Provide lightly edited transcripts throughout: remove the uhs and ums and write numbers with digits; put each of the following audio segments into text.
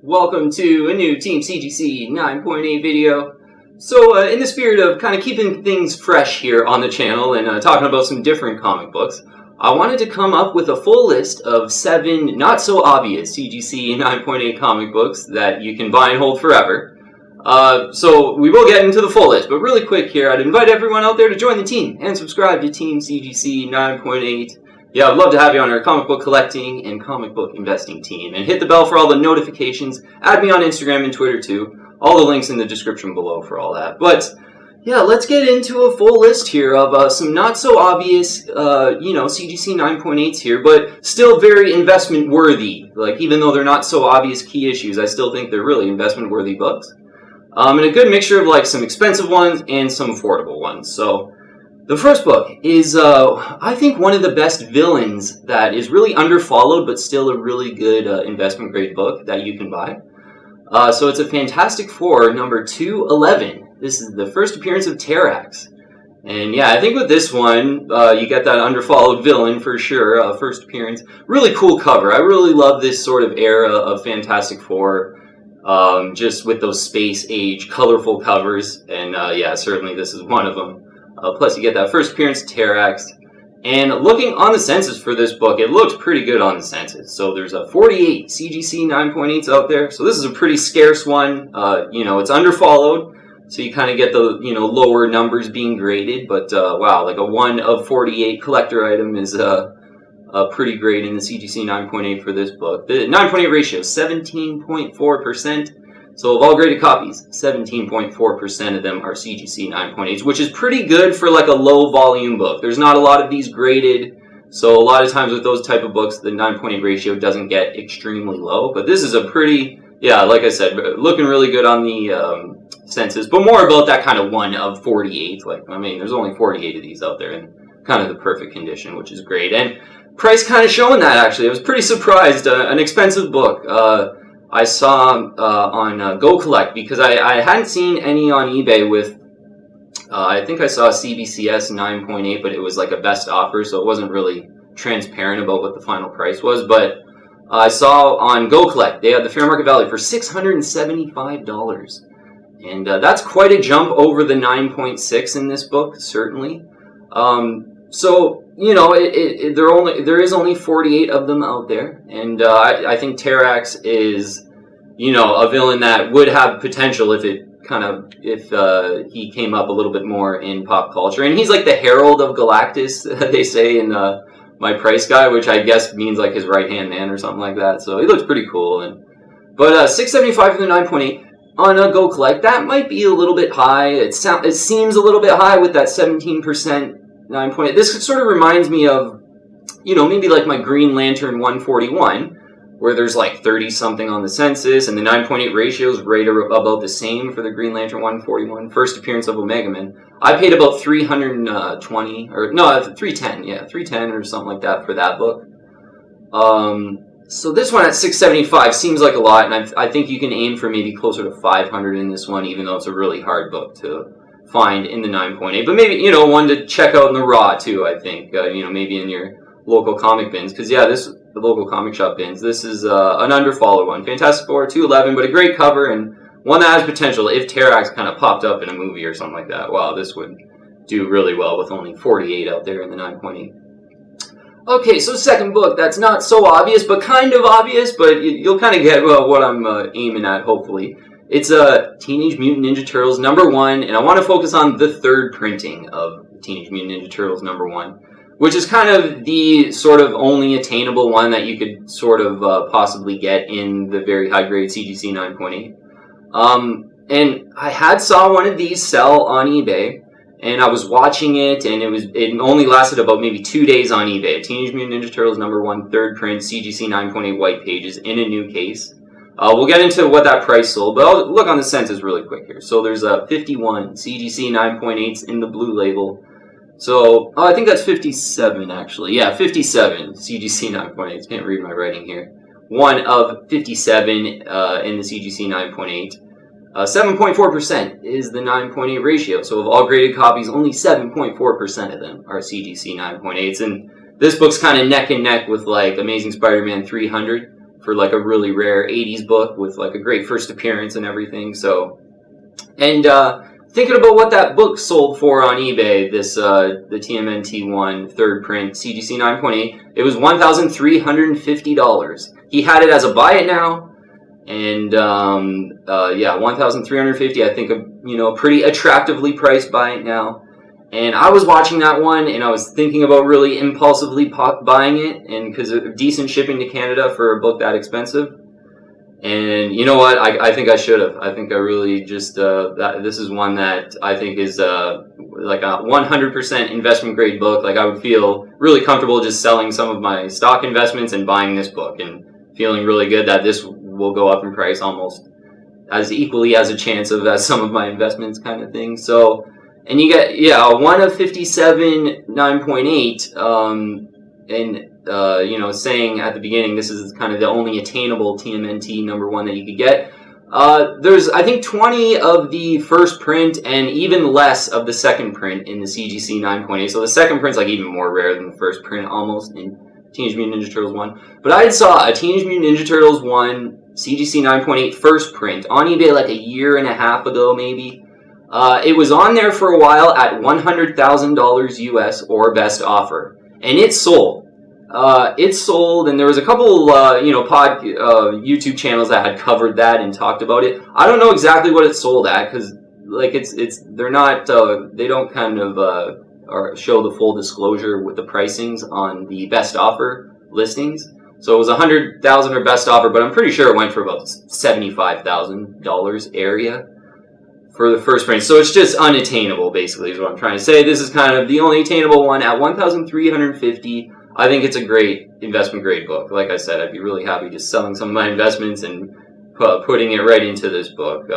welcome to a new Team CGC 9.8 video. So in the spirit of kind of keeping things fresh here on the channel and talking about some different comic books, I wanted to come up with a full list of 7 not so obvious CGC 9.8 comic books that you can buy and hold forever. So we will get into the full list, but really quick here, I'd invite everyone out there to join the team and subscribe to Team CGC 9.8. Yeah, I'd love to have you on our comic book collecting and comic book investing team. And hit the bell for all the notifications. Add me on Instagram and Twitter too. All the links in the description below for all that. But yeah, let's get into a full list here of some not so obvious, CGC 9.8s here, but still very investment worthy. Like, even though they're not so obvious key issues, I still think they're really investment worthy books. And a good mixture of like some expensive ones and some affordable ones. So the first book is, I think, one of the best villains that is really underfollowed, but still a really good investment grade book that you can buy. So it's a Fantastic Four number 211. This is the first appearance of Terrax. And yeah, I think with this one, you get that underfollowed villain for sure, first appearance. Really cool cover. I really love this sort of era of Fantastic Four, just with those space age colorful covers. And yeah, certainly this is one of them. Plus you get that first appearance of Terrax. And looking on the census for this book, it looks pretty good on the census. So there's 48 CGC 9.8s out there. So this is a pretty scarce one. It's underfollowed. So you kind of get the, lower numbers being graded. But wow, like a 1 of 48 collector item is pretty great in the CGC 9.8 for this book. The 9.8 ratio, 17.4%. So of all graded copies, 17.4% of them are CGC 9.8s, which is pretty good for like a low volume book. There's not a lot of these graded, so a lot of times with those type of books, the 9.8 ratio doesn't get extremely low. But this is a pretty, yeah, like I said, looking really good on the census, but more about that kind of 1 of 48. Like, I mean, there's only 48 of these out there in kind of the perfect condition, which is great. And price kind of showing that, actually. I was pretty surprised. An expensive book. I saw on Go Collect, because I hadn't seen any on eBay with, I think I saw CBCS 9.8, but it was like a best offer, so it wasn't really transparent about what the final price was. But I saw on Go Collect, they had the fair market value for $675. And that's quite a jump over the 9.6 in this book, certainly. So, there is only 48 of them out there, and I think Terrax is, a villain that would have potential if he came up a little bit more in pop culture. And he's like the Herald of Galactus, they say in My Price Guy, which I guess means like his right-hand man or something like that. So he looks pretty cool. But $675 for the 9.8 on a Go Collect, that might be a little bit high. It seems a little bit high with that 17%. 9.8. This sort of reminds me of, maybe like my Green Lantern 141, where there's like 30 something on the census, and the 9.8 ratio is right about the same for the Green Lantern 141, first appearance of Omega Man. I paid about 320, or no, 310, yeah, 310 or something like that for that book. So this one at 675 seems like a lot, and I think you can aim for maybe closer to 500 in this one, even though it's a really hard book to find in the 9.8, but maybe, one to check out in the raw too, I think, maybe in your local comic bins, because yeah, the local comic shop bins, this is an underfollowed one. Fantastic Four 211, but a great cover, and one that has potential if Terrax kind of popped up in a movie or something like that. Wow, this would do really well with only 48 out there in the 9.8. Okay, so second book that's not so obvious, but kind of obvious, but you'll kind of get what I'm aiming at, hopefully. It's Teenage Mutant Ninja Turtles number 1, and I want to focus on the third printing of Teenage Mutant Ninja Turtles number 1, which is kind of the sort of only attainable one that you could sort of possibly get in the very high grade CGC 9.8. And I saw one of these sell on eBay, and I was watching it, and it only lasted about maybe 2 days on eBay. Teenage Mutant Ninja Turtles number 1, third print, CGC 9.8 white pages in a new case. We'll get into what that price sold, but I'll look on the census really quick here. So there's 51 CGC 9.8s in the blue label. So, I think that's 57 actually. Yeah, 57 CGC 9.8s. Can't read my writing here. 1 of 57 in the CGC 9.8. 7.4% is the 9.8 ratio. So of all graded copies, only 7.4% of them are CGC 9.8s. And this book's kind of neck and neck with like Amazing Spider-Man 300. for like a really rare 80s book with like a great first appearance and everything. So, and thinking about what that book sold for on eBay, this the TMNT one third print CGC 9.8, it was $1,350. He had it as a buy it now, and yeah, $1,350. I think a pretty attractively priced buy it now. And I was watching that one, and I was thinking about really impulsively buying it, and because of decent shipping to Canada for a book that expensive. And you know what? I think I should have. I think I really just this is one that I think is like a 100% investment grade book. Like I would feel really comfortable just selling some of my stock investments and buying this book, and feeling really good that this will go up in price almost as equally as a chance of as some of my investments, kind of thing. So. And you get, yeah, one of 57 9.8, and saying at the beginning this is kind of the only attainable TMNT #1 that you could get. There's, I think, 20 of the first print and even less of the second print in the CGC 9.8. So the second print's like even more rare than the first print almost in Teenage Mutant Ninja Turtles 1. But I saw a Teenage Mutant Ninja Turtles 1 CGC 9.8 first print on eBay like a year and a half ago maybe. It was on there for a while at $100,000 US or best offer, and it sold. It sold, and there was a couple, YouTube channels that had covered that and talked about it. I don't know exactly what it sold at because, like, they're not, they don't kind of or show the full disclosure with the pricings on the best offer listings. So it was $100,000 or best offer, but I'm pretty sure it went for about $75,000 area for the first print. So it's just unattainable, basically, is what I'm trying to say. This is kind of the only attainable one at $1,350. I think it's a great investment grade book. Like I said, I'd be really happy just selling some of my investments and putting it right into this book.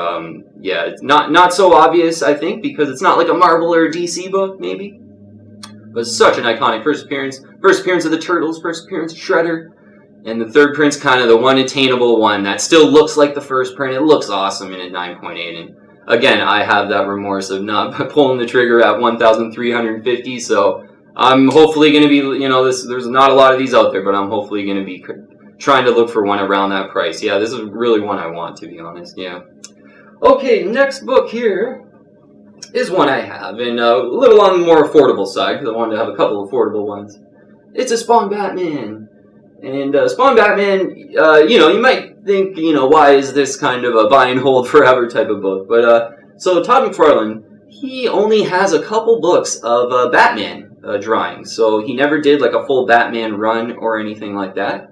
Yeah, it's not so obvious, I think, because it's not like a Marvel or a DC book, maybe. But it's such an iconic first appearance of the Turtles, first appearance of Shredder. And the third print's kind of the one attainable one that still looks like the first print. It looks awesome in a 9.8, and again, I have that remorse of not pulling the trigger at 1,350, so I'm hopefully going to be, there's not a lot of these out there, but I'm hopefully going to be trying to look for one around that price. Yeah, this is really one I want, to be honest, yeah. Okay, next book here is one I have, and a little on the more affordable side, because I wanted to have a couple affordable ones. It's a Spawn Batman. And Spawn Batman, you might think, why is this kind of a buy and hold forever type of book? But, so Todd McFarlane, he only has a couple books of Batman drawings. So he never did like a full Batman run or anything like that.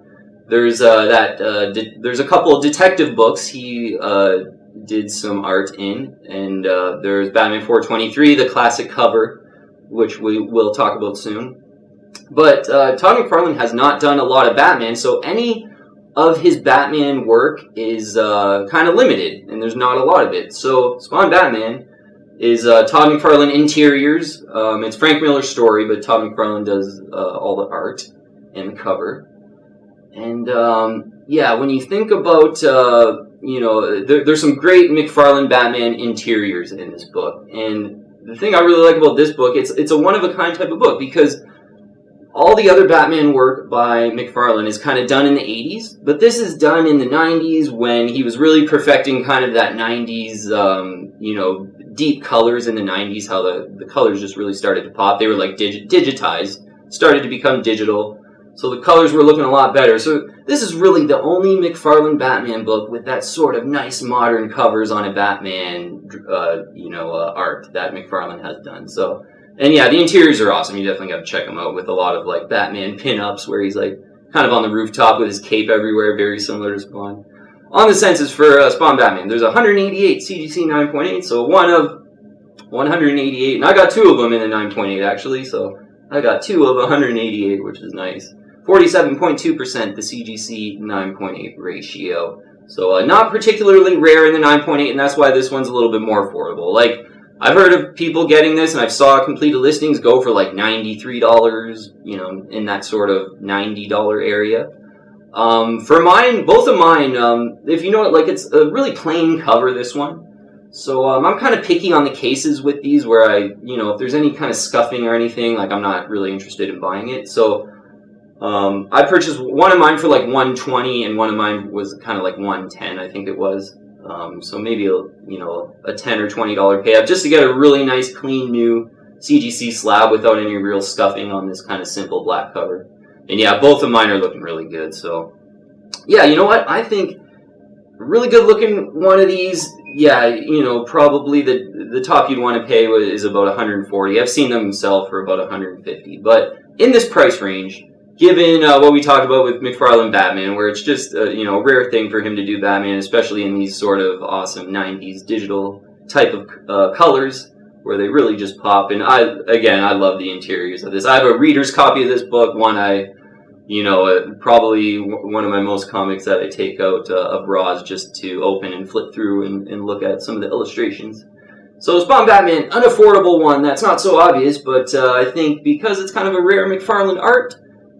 There's there's a couple of detective books he did some art in. And there's Batman 423, the classic cover, which we will talk about soon. But Todd McFarlane has not done a lot of Batman, so any of his Batman work is kind of limited, and there's not a lot of it. So Spawn Batman is Todd McFarlane interiors. It's Frank Miller's story, but Todd McFarlane does all the art and the cover. And yeah, when you think about, there's some great McFarlane Batman interiors in this book. And the thing I really like about this book, it's a one-of-a-kind type of book, because all the other Batman work by McFarlane is kind of done in the 80s, but this is done in the 90s when he was really perfecting kind of that 90s, deep colors in the 90s, how the colors just really started to pop. They were like digitized, started to become digital, so the colors were looking a lot better. So this is really the only McFarlane Batman book with that sort of nice modern covers on a Batman, art that McFarlane has done. So. And yeah, the interiors are awesome. You definitely got to check them out with a lot of like Batman pin-ups where he's like kind of on the rooftop with his cape everywhere, very similar to Spawn. On the census for Spawn Batman, there's 188 CGC 9.8, so one of 188, and I got two of them in the 9.8 actually, so I got two of 188, which is nice. 47.2% the CGC 9.8 ratio. So not particularly rare in the 9.8, and that's why this one's a little bit more affordable. Like, I've heard of people getting this, and I've saw completed listings go for like $93, in that sort of $90 area. For mine, both of mine, if you know it, like, it's a really plain cover, this one. So I'm kind of picky on the cases with these where if there's any kind of scuffing or anything, like, I'm not really interested in buying it. So I purchased one of mine for like $120, and one of mine was kind of like $110, I think it was. So maybe a $10 or $20 pay up just to get a really nice, clean, new CGC slab without any real scuffing on this kind of simple black cover. And yeah, both of mine are looking really good. So yeah, you know what? I think really good looking one of these. Yeah, probably the top you'd want to pay is about $140. I've seen them sell for about $150, but in this price range, given what we talked about with McFarlane Batman, where it's just a rare thing for him to do Batman, especially in these sort of awesome 90s digital type of colors, where they really just pop. And I love the interiors of this. I have a reader's copy of this book, probably one of my most comics that I take out of Raws just to open and flip through and look at some of the illustrations. So Spawn Batman, an affordable one that's not so obvious, but I think because it's kind of a rare McFarlane art,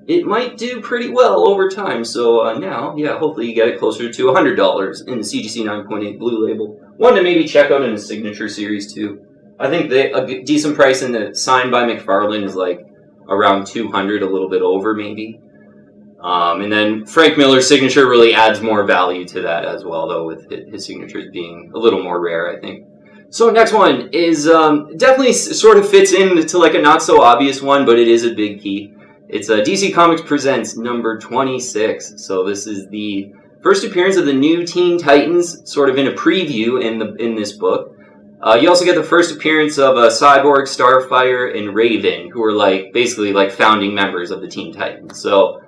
it might do pretty well over time. So now, yeah, hopefully you get it closer to $100 in the CGC 9.8 blue label. One to maybe check out in the Signature series too. I think a decent price in the signed by McFarlane is like around $200, a little bit over maybe. And then Frank Miller's signature really adds more value to that as well, though, with his signatures being a little more rare, I think. So next one is definitely sort of fits into like a not so obvious one, but it is a big key. It's DC Comics Presents number 26. So this is the first appearance of the new Teen Titans, sort of in a preview in this book. You also get the first appearance of Cyborg, Starfire, and Raven, who are basically founding members of the Teen Titans. So,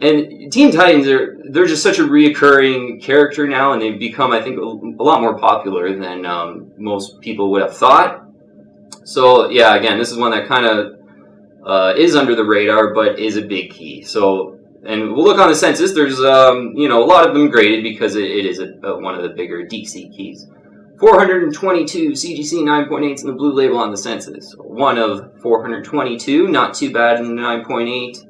and Teen Titans they're just such a reoccurring character now, and they've become, I think, a lot more popular than most people would have thought. So yeah, again, this is one that kind of is under the radar, but is a big key. So, and we'll look on the census. There's a lot of them graded because it is one of the bigger DC keys. 422 CGC 9.8s in the blue label on the census. One of 422, not too bad in the 9.8.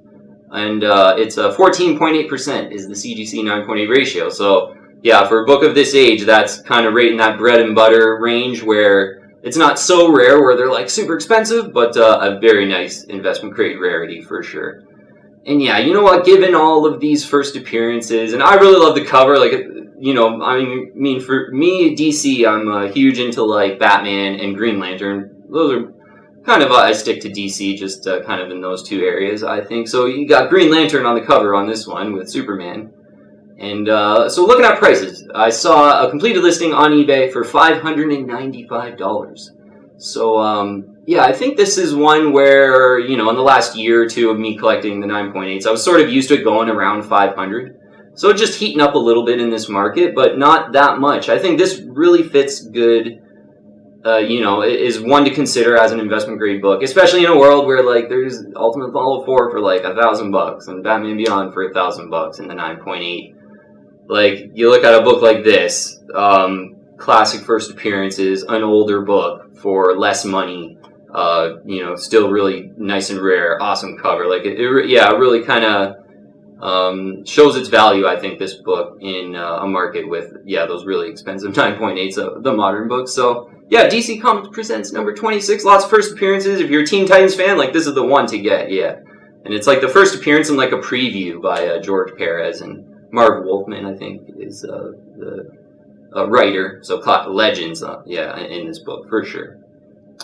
And it's 14.8% is the CGC 9.8 ratio. So yeah, for a book of this age, that's kind of right in that bread and butter range where it's not so rare where they're super expensive, but a very nice investment grade rarity for sure. And yeah, you know what, given all of these first appearances, and I really love the cover, I mean, for me, DC, I'm huge into Batman and Green Lantern. Those are kind of, I stick to DC just kind of in those two areas, I think. So you got Green Lantern on the cover on this one with Superman. And so looking at prices, I saw a completed listing on eBay for $595. So, yeah, I think this is one where, in the last year or two of me collecting the 9.8s, I was sort of used to it going around 500. So just heating up a little bit in this market, but not that much. I think this really fits good, is one to consider as an investment grade book, especially in a world where there's Ultimate Fallout 4 for $1,000 and Batman Beyond for $1,000 in the 9.8. You look at a book like this, classic first appearances, an older book for less money, still really nice and rare, awesome cover. It really kind of shows its value, I think, this book in a market with, those really expensive 9.8s of the modern books. So, yeah, DC Comics Presents number 26, lots of first appearances. If you're a Teen Titans fan, this is the one to get, yeah. And it's the first appearance in a preview by George Perez, and Marv Wolfman, I think, is the writer. So, legends, in this book, for sure.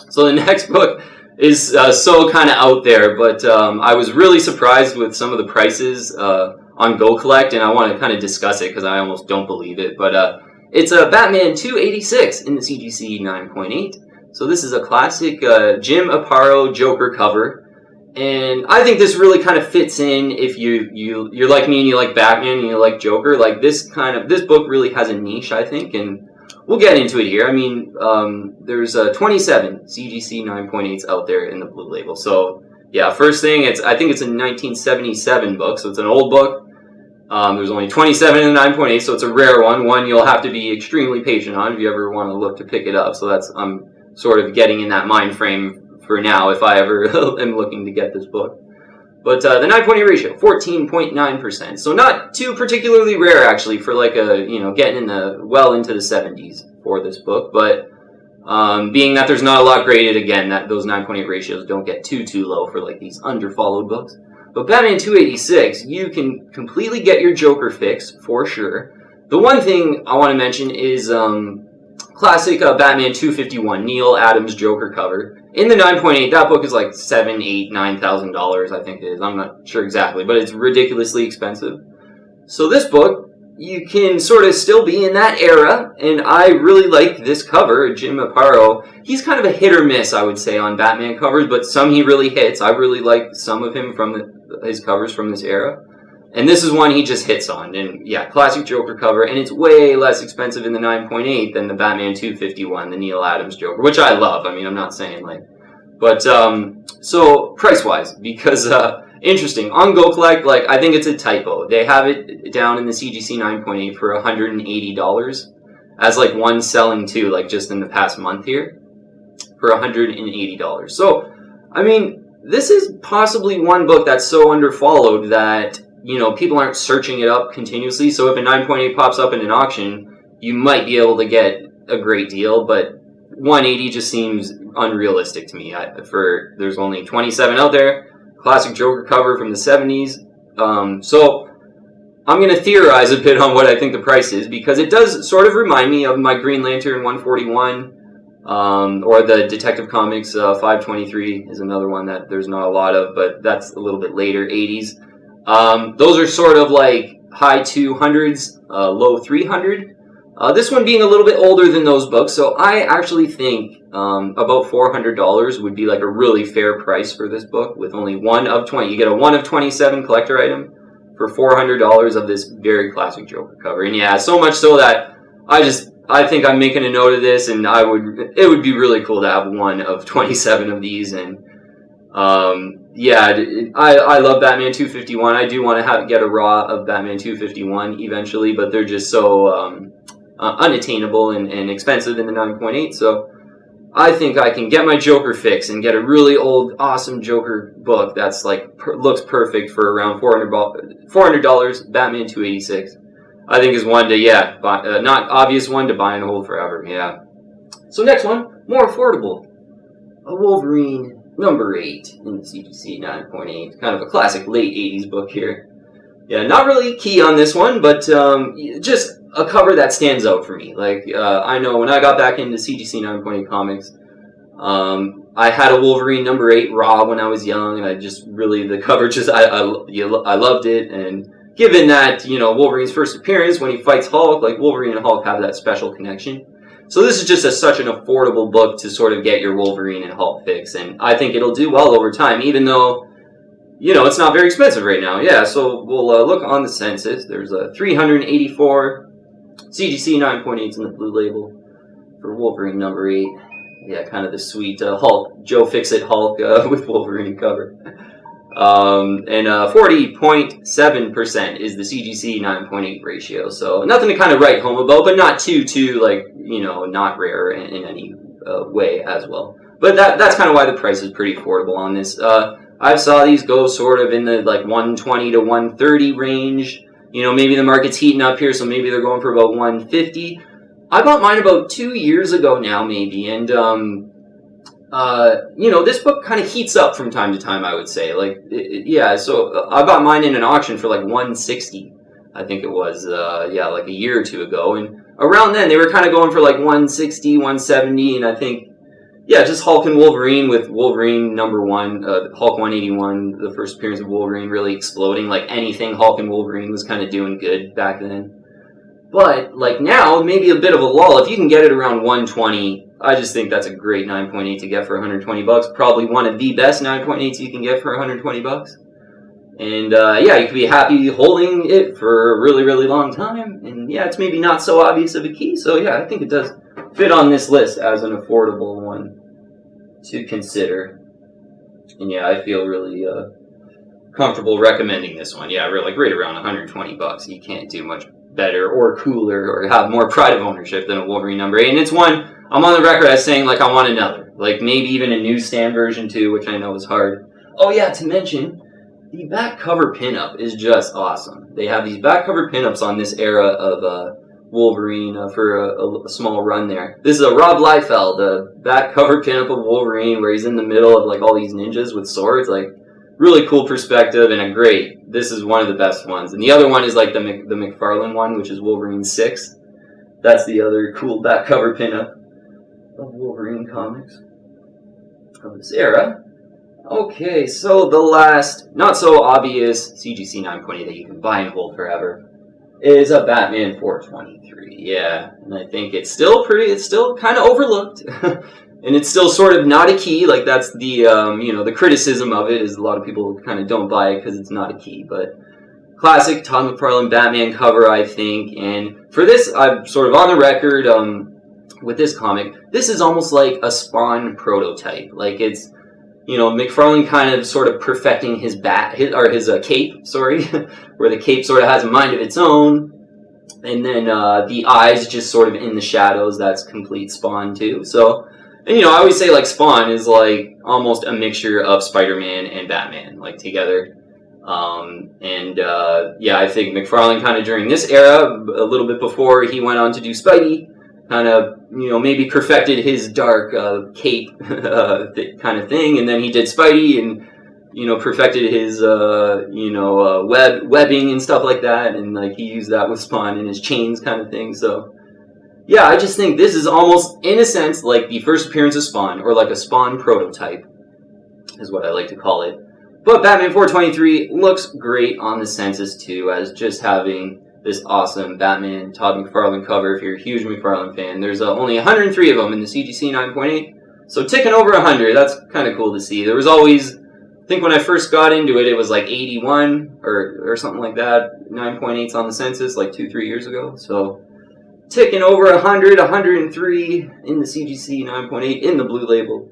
So the next book is so kind of out there, but I was really surprised with some of the prices on Go Collect, and I want to kind of discuss it because I almost don't believe it. But it's a Batman 286 in the CGC 9.8. So this is a classic Jim Aparo Joker cover, and I think this really kind of fits in if you're like me and you like Batman and you like Joker. This book really has a niche, I think, and we'll get into it here. I mean, there's 27 CGC 9.8s out there in the blue label. So, yeah, first thing, I think it's a 1977 book, so it's an old book. There's only 27 in the 9.8, so it's a rare one. One you'll have to be extremely patient on if you ever want to look to pick it up. So I'm sort of getting in that mind frame for now if I ever am looking to get this book. But the 9.8 ratio, 14.9%. So not too particularly rare, actually, for getting into the 70s for this book. But being that there's not a lot graded, again, that those 9.8 ratios don't get too low for these underfollowed books. But Batman 286, you can completely get your Joker fix, for sure. The one thing I want to mention is classic Batman 251, Neil Adams Joker cover. In the 9.8, that book is like $7,000, $8,000, $9,000, I think it is. I'm not sure exactly, but it's ridiculously expensive. So this book, you can sort of still be in that era, and I really like this cover, Jim Aparo. He's kind of a hit or miss, I would say, on Batman covers, but some he really hits. I really like some of him from his covers from this era. And this is one he just hits on. And yeah, classic Joker cover, and it's way less expensive in the 9.8 than the Batman 251, the Neil Adams Joker, which I love. I mean, I'm not saying like... But, so, price-wise, because... interesting. On Go Collect, like, I think it's a typo. They have it down in the CGC 9.8 for $180 as, like, one selling too, like, just in the past month here for $180. So, I mean, this is possibly one book that's so underfollowed that, you know, people aren't searching it up continuously. So if a 9.8 pops up in an auction, you might be able to get a great deal, but 180 just seems unrealistic to me. There's only 27 out there. Classic Joker cover from the 70s. So I'm going to theorize a bit on what I think the price is, because it does sort of remind me of my Green Lantern 141, or the Detective Comics 523 is another one that there's not a lot of, but that's a little bit later, 80s. Those are sort of like high 200s, low 300. This one being a little bit older than those books, so I actually think about $400 would be like a really fair price for this book, with only one of 20. You get a 1 of 27 collector item for $400 of this very classic Joker cover. And yeah, so much so that I think I'm making a note of this, and it would be really cool to have 1 of 27 of these. And yeah, I love Batman 251. I do want to get a raw of Batman 251 eventually, but they're just so unattainable and expensive in the 9.8. So I think I can get my Joker fix and get a really old, awesome Joker book that's like looks perfect for around $400. Batman 286, I think, is one to not obvious one to buy and hold forever. Yeah. So next one, more affordable, a Wolverine number 8 in the CGC 9.8, kind of a classic late 80s book here. Yeah, not really key on this one, but just a cover that stands out for me. Like, I know when I got back into CGC 9.8 comics, I had a Wolverine number 8 raw when I was young, and I just really, the cover just, I loved it. And given that, you know, Wolverine's first appearance when he fights Hulk, like, Wolverine and Hulk have that special connection. So this is just such an affordable book to sort of get your Wolverine and Hulk fix, and I think it'll do well over time, even though, you know, it's not very expensive right now. Yeah, so we'll look on the census. There's 384 CGC 9.8s in the blue label for Wolverine number 8. Yeah, kind of the sweet Hulk, Joe Fix-It Hulk with Wolverine cover. And 40.7% is the CGC 9.8 ratio. So nothing to kind of write home about, but not too like, you know, not rare in any way as well. But that's kind of why the price is pretty affordable on this. I saw these go sort of in the like 120 to 130 range. You know, maybe the market's heating up here, so maybe they're going for about 150. I bought mine about 2 years ago now, maybe, and you know, this book kind of heats up from time to time, I would say. Like, yeah, so I bought mine in an auction for like 160, I think it was, yeah, like a year or two ago, and around then they were kind of going for like 160, 170, and I think, yeah, just Hulk and Wolverine with Wolverine number 1, Hulk 181, the first appearance of Wolverine really exploding. Like, anything Hulk and Wolverine was kind of doing good back then. But, like, now, maybe a bit of a lull. If you can get it around 120, I just think that's a great 9.8 to get for $120. Probably one of the best 9.8s you can get for $120. And, yeah, you could be happy holding it for a really, really long time. And, yeah, it's maybe not so obvious of a key. So, yeah, I think it does fit on this list as an affordable one to consider. And, yeah, I feel really comfortable recommending this one. Yeah, like right around $120. You can't do much better or cooler or have more pride of ownership than a Wolverine number 8. And it's one, I'm on the record as saying, like, I want another. Like, maybe even a newsstand version too, which I know is hard. Oh yeah, to mention, the back cover pinup is just awesome. They have these back cover pinups on this era of Wolverine for a small run there. This is a Rob Liefeld, the back cover pinup of Wolverine, where he's in the middle of like all these ninjas with swords. Like, really cool perspective and a great. This is one of the best ones, and the other one is like the McFarlane one, which is Wolverine 6. That's the other cool back cover pinup of Wolverine comics of this era. Okay, so the last, not so obvious CGC 9.8 that you can buy and hold forever is a Batman 423. Yeah, and I think it's still kind of overlooked. And it's still sort of not a key. Like, that's the, the criticism of it is a lot of people kind of don't buy it because it's not a key. But classic Todd McFarlane Batman cover, I think. And for this, I'm sort of on the record with this comic. This is almost like a Spawn prototype. Like, it's, McFarlane kind of sort of perfecting his cape, sorry, where the cape sort of has a mind of its own. And then the eyes just sort of in the shadows. That's complete Spawn, too. So, and, I always say, like, Spawn is, like, almost a mixture of Spider-Man and Batman, like, together. I think McFarlane kind of during this era, a little bit before he went on to do Spidey, kind of, maybe perfected his dark cape kind of thing, and then he did Spidey and, perfected his, webbing and stuff like that, and, like, he used that with Spawn and his chains kind of thing, so... Yeah, I just think this is almost, in a sense, like the first appearance of Spawn, or like a Spawn prototype, is what I like to call it. But Batman 423 looks great on the census, too, as just having this awesome Batman Todd McFarlane cover. If you're a huge McFarlane fan, there's only 103 of them in the CGC 9.8, so ticking over 100, that's kind of cool to see. There was always, I think when I first got into it, it was like 81, or something like that, 9.8s on the census, like 2-3 years ago, so... Ticking over 100, 103 in the CGC 9.8 in the blue label.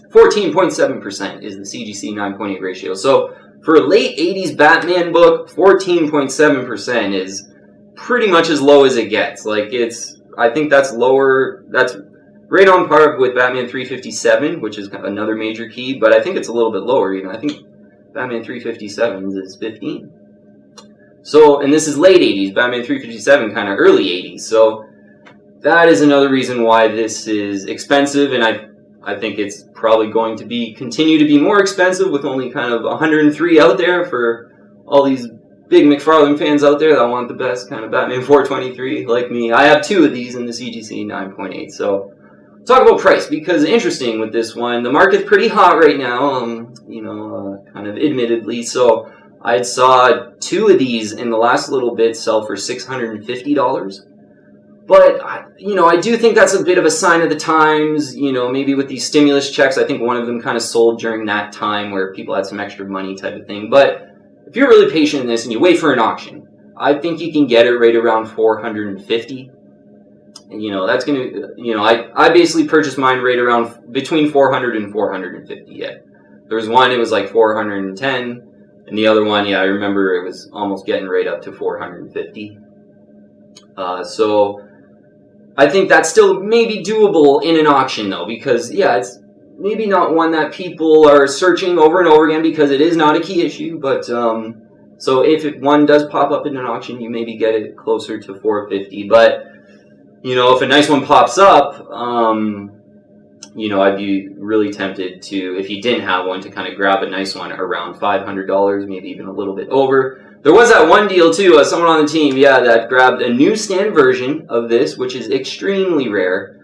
14.7% is the CGC 9.8 ratio. So for a late 80s Batman book, 14.7% is pretty much as low as it gets. Like, I think that's lower, that's right on par with Batman 357, which is another major key, but I think it's a little bit lower even. I think Batman 357 is 15. So, and this is late 80s, Batman 357 kind of early 80s, so that is another reason why this is expensive, and I think it's probably going to continue to be more expensive with only kind of 103 out there for all these big McFarlane fans out there that want the best kind of Batman 423 like me. I have 2 of these in the CGC 9.8, so talk about price, because interesting with this one, the market's pretty hot right now, kind of admittedly, so I saw 2 of these in the last little bit sell for $650. But, I do think that's a bit of a sign of the times, maybe with these stimulus checks. I think one of them kind of sold during that time where people had some extra money type of thing. But if you're really patient in this and you wait for an auction, I think you can get it right around $450. And, that's going to, I basically purchased mine right around between $400 and $450. Yeah. There was one, it was like $410. And the other one, I remember it was almost getting right up to $450. So I think that's still maybe doable in an auction, though, because, it's maybe not one that people are searching over and over again because it is not a key issue. But so if one does pop up in an auction, you maybe get it closer to $450. But, if a nice one pops up, I'd be really tempted to, if you didn't have one, to kind of grab a nice one around $500, maybe even a little bit over. There was that one deal, too, someone on the team, that grabbed a newsstand version of this, which is extremely rare.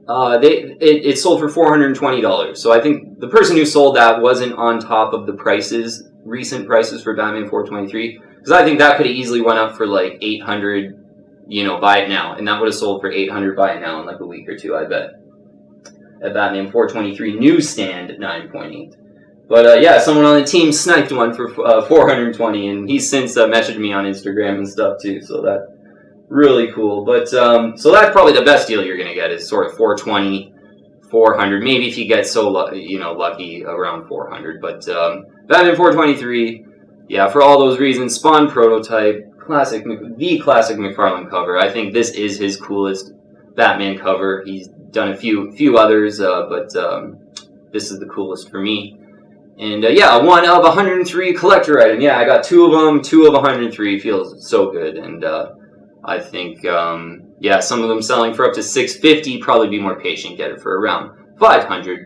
It sold for $420. So I think the person who sold that wasn't on top of the recent prices for Batman 423, because I think that could have easily went up for like $800, buy it now. And that would have sold for $800, buy it now in like a week or two, I bet. At Batman 423 newsstand 9.8. But someone on the team sniped one for $420, and he's since messaged me on Instagram and stuff too, so that's really cool. But so that's probably the best deal you're going to get is sort of $420, $400, maybe if you get so lucky around $400. But Batman 423, for all those reasons, Spawn prototype, the classic McFarlane cover. I think this is his coolest Batman cover. He's done a few others, but this is the coolest for me. And one of 103 collector item. I got 2 of them. 2 of 103 feels so good. And I think, some of them selling for up to $650. Probably be more patient, get it for around $500.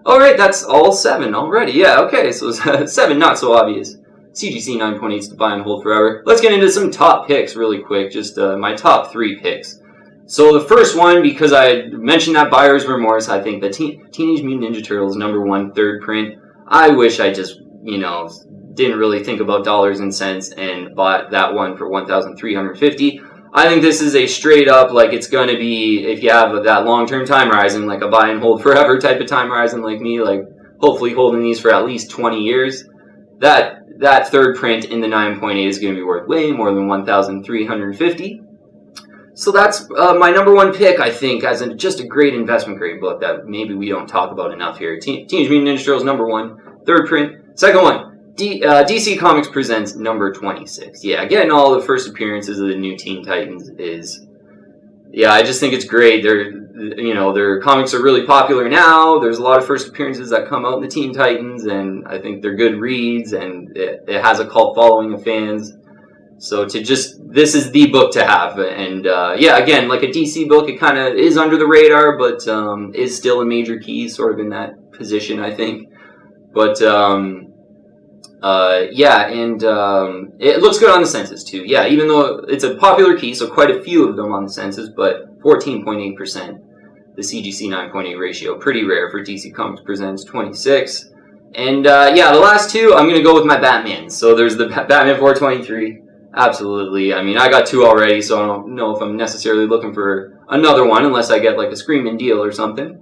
Alright, that's all 7 already. Yeah, okay, so 7 not so obvious. CGC 9.8 to buy and hold forever. Let's get into some top picks really quick, just my top 3 picks. So the first one, because I mentioned that buyer's remorse, I think the Teenage Mutant Ninja Turtles #1 third print. I wish I just, didn't really think about dollars and cents and bought that one for $1,350. I think this is a straight up, like, it's going to be, if you have that long-term time horizon, like a buy and hold forever type of time horizon like me, like hopefully holding these for at least 20 years, that third print in the 9.8 is going to be worth way more than $1,350. So that's my #1 pick, I think, as just a great investment grade book that maybe we don't talk about enough here. Teenage Mutant Ninja Turtles #1, third print. Second one, DC Comics Presents #26. Yeah, getting all the first appearances of the new Teen Titans is, yeah, I just think it's great. Their comics are really popular now. There's a lot of first appearances that come out in the Teen Titans, and I think they're good reads, and it has a cult following of fans. So this is the book to have. And yeah, again, like a DC book, it kind of is under the radar, but is still a major key, sort of in that position, I think. But yeah, and it looks good on the census too. Yeah, even though it's a popular key, so quite a few of them on the census, but 14.8%. The CGC 9.8 ratio, pretty rare for DC Comics Presents 26. And yeah, the last two, I'm going to go with my Batman. So there's the Batman 423. Absolutely. I mean, I got 2 already, so I don't know if I'm necessarily looking for another one unless I get like a screaming deal or something.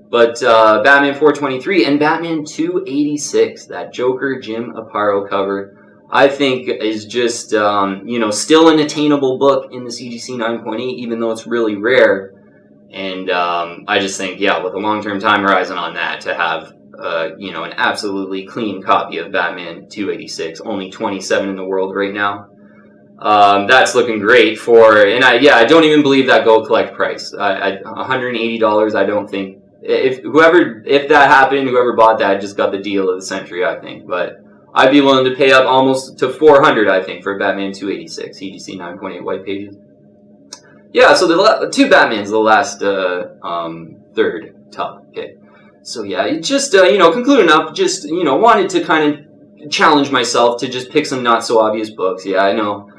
But Batman 423 and Batman 286, that Joker Jim Aparo cover, I think is just, still an attainable book in the CGC 9.8, even though it's really rare. And I just think, yeah, with a long-term time horizon on that, to have, an absolutely clean copy of Batman 286, only 27 in the world right now. That's looking great and I don't even believe that gold collect price. $180, I don't think. If that happened, whoever bought that just got the deal of the century, I think. But I'd be willing to pay up almost to $400, I think, for Batman 286, CGC 9.8 white pages. Yeah, so the 2 Batmans, the last third top pick. So yeah, just concluding up, just wanted to kind of challenge myself to just pick some not so obvious books. Yeah, I know.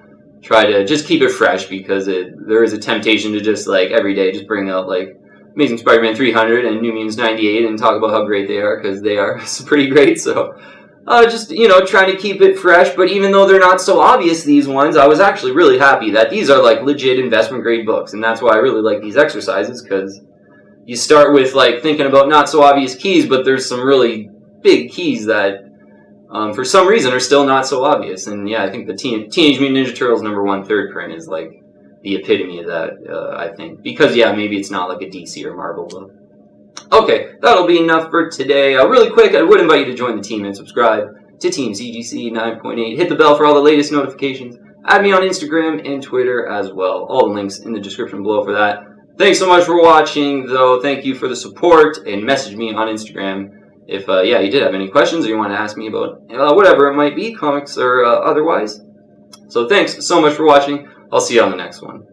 Try to just keep it fresh, because there is a temptation to just like every day just bring out like Amazing Spider-Man 300 and New Mutants 98 and talk about how great they are, because they are pretty great. So just trying to keep it fresh. But even though they're not so obvious, these ones, I was actually really happy that these are like legit investment grade books, and that's why I really like these exercises, because you start with like thinking about not so obvious keys, but there's some really big keys that for some reason are still not so obvious. And yeah, I think the Teenage Mutant Ninja Turtles #1 third print is like the epitome of that, I think. Because yeah, maybe it's not like a DC or Marvel book. Okay, that'll be enough for today. Really quick, I would invite you to join the team and subscribe to Team CGC 9.8. Hit the bell for all the latest notifications. Add me on Instagram and Twitter as well. All the links in the description below for that. Thanks so much for watching, though. Thank you for the support, and message me on Instagram if, yeah, you did have any questions or you want to ask me about whatever it might be, comics or otherwise. So thanks so much for watching. I'll see you on the next one.